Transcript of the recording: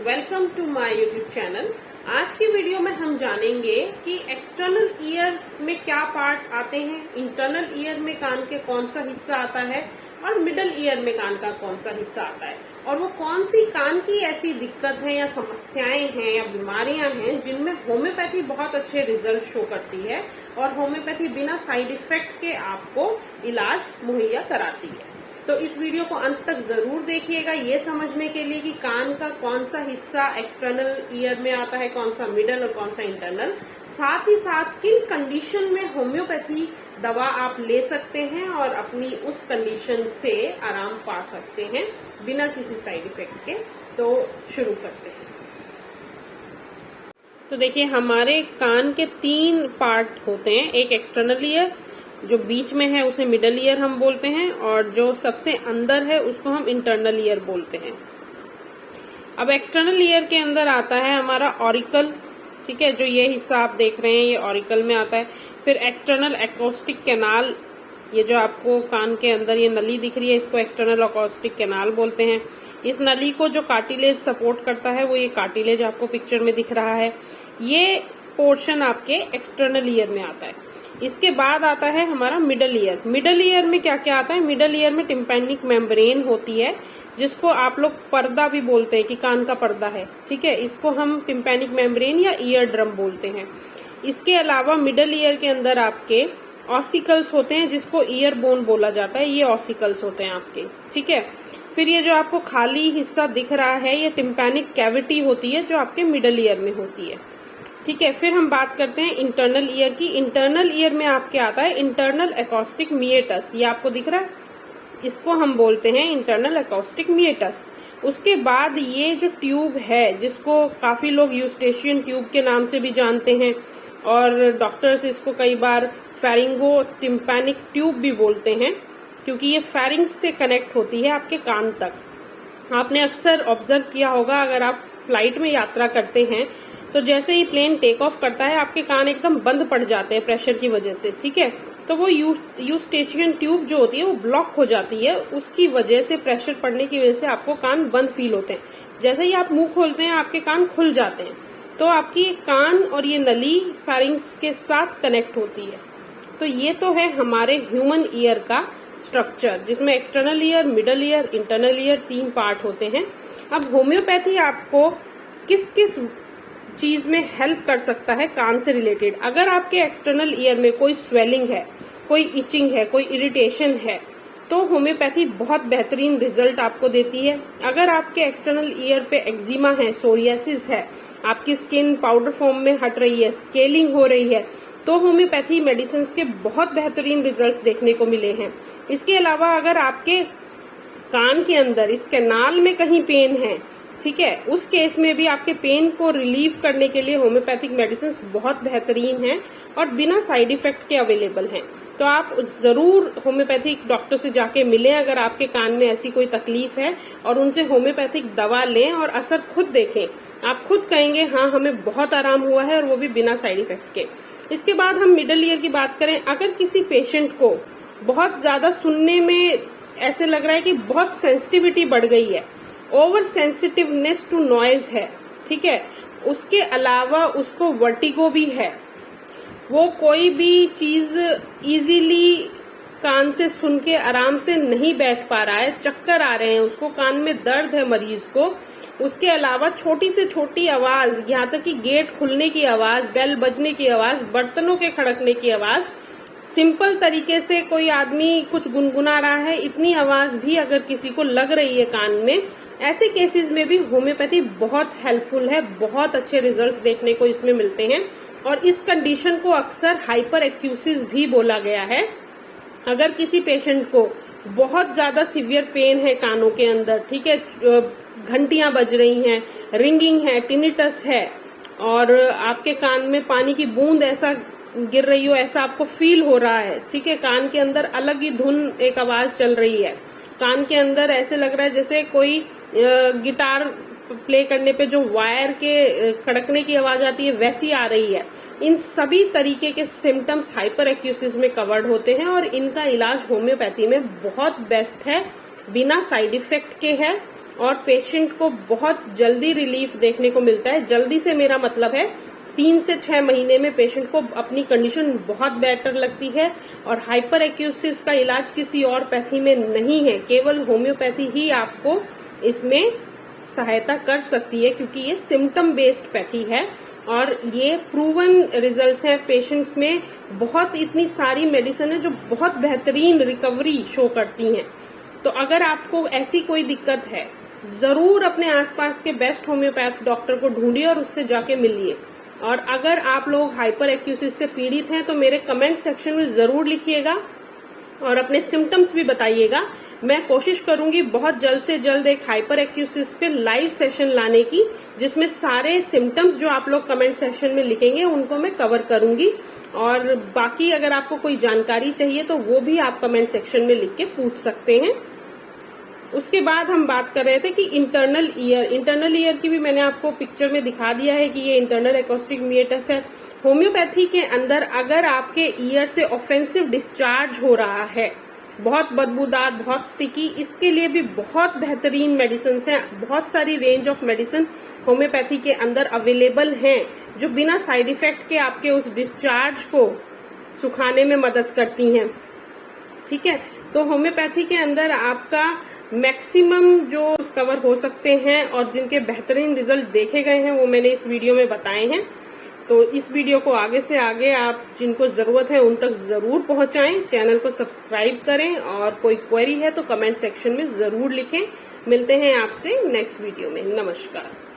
Welcome to my YouTube channel. आज की video में हम जानेंगे कि एक्सटर्नल ईयर में क्या पार्ट आते हैं, इंटरनल ईयर में कान के कौन सा हिस्सा आता है और मिडल ईयर में कान का कौन सा हिस्सा आता है, और वो कौन सी कान की ऐसी दिक्कत है या समस्याएं हैं या बीमारियां हैं जिनमें होम्योपैथी बहुत अच्छे रिजल्ट शो करती है और होम्योपैथी बिना साइड इफेक्ट के आपको इलाज मुहैया कराती है। तो इस वीडियो को अंत तक जरूर देखिएगा ये समझने के लिए कि कान का कौन सा हिस्सा एक्सटर्नल ईयर में आता है, कौन सा मिडल और कौन सा इंटरनल, साथ ही साथ किन कंडीशन में होम्योपैथी दवा आप ले सकते हैं और अपनी उस कंडीशन से आराम पा सकते हैं बिना किसी साइड इफेक्ट के। तो शुरू करते हैं। तो देखिए, हमारे कान के 3 पार्ट होते हैं। एक एक्सटर्नल ईयर जो बीच में है उसे मिडल ईयर हम बोलते हैं, और जो सबसे अंदर है उसको हम इंटरनल ईयर बोलते हैं। अब एक्सटर्नल ईयर के अंदर आता है हमारा ऑरिकल, ठीक है, जो ये हिस्सा आप देख रहे हैं ये ऑरिकल में आता है। फिर एक्सटर्नल एकॉस्टिक कैनाल, ये जो आपको कान के अंदर ये नली दिख रही है इसको एक्सटर्नल एकॉस्टिक कैनाल बोलते हैं। इस नली को जो कार्टिलेज सपोर्ट करता है वो ये कार्टिलेज आपको पिक्चर में दिख रहा है। ये पोर्शन आपके एक्सटर्नल ईयर में आता है। इसके बाद आता है हमारा मिडल ईयर। मिडल ईयर में क्या क्या आता है? मिडल ईयर में टिम्पैनिक मेम्ब्रेन होती है, जिसको आप लोग पर्दा भी बोलते हैं कि कान का पर्दा है, ठीक है, इसको हम टिम्पैनिक मेम्ब्रेन या ईयर ड्रम बोलते हैं। इसके अलावा मिडल ईयर के अंदर आपके ऑसिकल्स होते हैं जिसको ईयर बोन बोला जाता है, ये ऑसिकल्स होते हैं आपके, ठीक है। फिर ये जो आपको खाली हिस्सा दिख रहा है ये टिम्पैनिक कैविटी होती है जो आपके मिडल ईयर में होती है, ठीक है। फिर हम बात करते हैं इंटरनल ईयर की। इंटरनल ईयर में आपके आता है इंटरनल एकॉस्टिक मिएटस, ये आपको दिख रहा है, इसको हम बोलते हैं इंटरनल एकॉस्टिक मिएटस। उसके बाद ये जो ट्यूब है जिसको काफी लोग यूस्टेशियन ट्यूब के नाम से भी जानते हैं और डॉक्टर्स इसको कई बार फेरिंगो टिम्पैनिक ट्यूब भी बोलते हैं, क्योंकि ये फेरिंग्स से कनेक्ट होती है आपके कान तक। आपने अक्सर ऑब्जर्व किया होगा, अगर आप फ्लाइट में यात्रा करते हैं तो जैसे ही प्लेन टेक ऑफ करता है आपके कान एकदम बंद पड़ जाते हैं प्रेशर की वजह से, ठीक है। तो वो यूस्टेशियन ट्यूब जो होती है वो ब्लॉक हो जाती है, उसकी वजह से, प्रेशर पड़ने की वजह से आपको कान बंद फील होते हैं। जैसे ही आप मुंह खोलते हैं आपके कान खुल जाते हैं। तो आपकी कान और ये नली फेरिंग्स के साथ कनेक्ट होती है। तो ये तो है हमारे ह्यूमन ईयर का स्ट्रक्चर, जिसमें external ear, middle ear, internal ear 3 part होते हैं। अब होम्योपैथी आपको किस किस चीज में हेल्प कर सकता है कान से रिलेटेड? अगर आपके एक्सटर्नल ईयर में कोई स्वेलिंग है, कोई इचिंग है, कोई इरिटेशन है, तो होम्योपैथी बहुत बेहतरीन रिजल्ट आपको देती है। अगर आपके एक्सटर्नल ईयर पे एक्जिमा है, सोरियासिस है, आपकी स्किन पाउडर फॉर्म में हट रही है, स्केलिंग हो रही है, तो होम्योपैथी मेडिसिन के बहुत बेहतरीन रिजल्ट्स देखने को मिले हैं। इसके अलावा अगर आपके कान के अंदर इस कैनाल में कहीं पेन है, ठीक है, उस केस में भी आपके पेन को रिलीव करने के लिए होम्योपैथिक मेडिसिन बहुत बेहतरीन हैं और बिना साइड इफेक्ट के अवेलेबल हैं। तो आप जरूर होम्योपैथिक डॉक्टर से जाके मिलें अगर आपके कान में ऐसी कोई तकलीफ है, और उनसे होम्योपैथिक दवा लें और असर खुद देखें। आप खुद कहेंगे हाँ हमें बहुत आराम हुआ है, और वो भी बिना साइड इफेक्ट के। इसके बाद हम मिडल ईयर की बात करें। अगर किसी पेशेंट को बहुत ज्यादा सुनने में ऐसे लग रहा है कि बहुत सेंसिटिविटी बढ़ गई है, ओवर सेंसिटिवनेस टू नॉइज है, ठीक है, उसके अलावा उसको वर्टिगो भी है, वो कोई भी चीज इजीली कान से सुन के आराम से नहीं बैठ पा रहा है, चक्कर आ रहे हैं उसको, कान में दर्द है मरीज को, उसके अलावा छोटी से छोटी आवाज, यहाँ तक कि गेट खुलने की आवाज, बेल बजने की आवाज, बर्तनों के खड़कने की आवाज, सिंपल तरीके से कोई आदमी कुछ गुनगुना रहा है, इतनी आवाज भी अगर किसी को लग रही है कान में, ऐसे केसेस में भी होम्योपैथी बहुत हेल्पफुल है। बहुत अच्छे रिजल्ट्स देखने को इसमें मिलते हैं, और इस कंडीशन को अक्सर हाइपर एक्यूसिस भी बोला गया है। अगर किसी पेशेंट को बहुत ज्यादा सीवियर पेन है कानों के अंदर, ठीक है, घंटियां बज रही हैं, रिंगिंग है, टिनिटस है, और आपके कान में पानी की बूंद ऐसा गिर रही हो, ऐसा आपको फील हो रहा है, ठीक है, कान के अंदर अलग ही धुन एक आवाज चल रही है, कान के अंदर ऐसे लग रहा है जैसे कोई गिटार प्ले करने पे जो वायर के खड़कने की आवाज आती है वैसी आ रही है। इन सभी तरीके के सिम्टम्स हाइपर एक्यूसिस में कवर्ड होते हैं, और इनका इलाज होम्योपैथी में बहुत बेस्ट है, बिना साइड इफेक्ट के है, और पेशेंट को बहुत जल्दी रिलीफ देखने को मिलता है। जल्दी से मेरा मतलब है 3 से 6 महीने में पेशेंट को अपनी कंडीशन बहुत बेटर लगती है। और हाइपर एक्यूसिस का इलाज किसी और पैथी में नहीं है, केवल होम्योपैथी ही आपको इसमें सहायता कर सकती है, क्योंकि ये सिम्टम बेस्ड पैथी है और ये प्रूवन रिजल्ट्स हैं पेशेंट्स में। बहुत इतनी सारी मेडिसिन है जो बहुत बेहतरीन रिकवरी शो करती हैं। तो अगर आपको ऐसी कोई दिक्कत है, जरूर अपने आसपास के बेस्ट होम्योपैथ डॉक्टर को ढूंढिए और उससे जाके मिलिए। और अगर आप लोग हाइपर एक्यूसिस से पीड़ित हैं तो मेरे कमेंट सेक्शन में जरूर लिखिएगा और अपने सिम्टम्स भी बताइएगा। मैं कोशिश करूंगी बहुत जल्द से जल्द एक हाइपर एक्यूसिस पे लाइव सेशन लाने की, जिसमें सारे सिम्टम्स जो आप लोग कमेंट सेक्शन में लिखेंगे उनको मैं कवर करूंगी। और बाकी अगर आपको कोई जानकारी चाहिए तो वो भी आप कमेंट सेक्शन में लिख के पूछ सकते हैं। उसके बाद हम बात कर रहे थे कि इंटरनल ईयर की भी मैंने आपको पिक्चर में दिखा दिया है कि ये इंटरनल एकॉस्टिक मीएटस है। होम्योपैथी के अंदर अगर आपके ईयर से ऑफेंसिव डिस्चार्ज हो रहा है, बहुत बदबूदार, बहुत स्टिकी, इसके लिए भी बहुत बेहतरीन मेडिसिन हैं। बहुत सारी रेंज ऑफ मेडिसिन होम्योपैथी के अंदर अवेलेबल हैं जो बिना साइड इफेक्ट के आपके उस डिस्चार्ज को सुखाने में मदद करती हैं। ठीक है, तो होम्योपैथी के अंदर आपका मैक्सिमम जो कवर हो सकते हैं और जिनके बेहतरीन रिजल्ट देखे गए हैं वो मैंने इस वीडियो में बताए हैं। तो इस वीडियो को आगे से आगे आप जिनको जरूरत है उन तक जरूर पहुंचाएं। चैनल को सब्सक्राइब करें और कोई क्वेरी है तो कमेंट सेक्शन में जरूर लिखें। मिलते हैं आपसे नेक्स्ट वीडियो में। नमस्कार।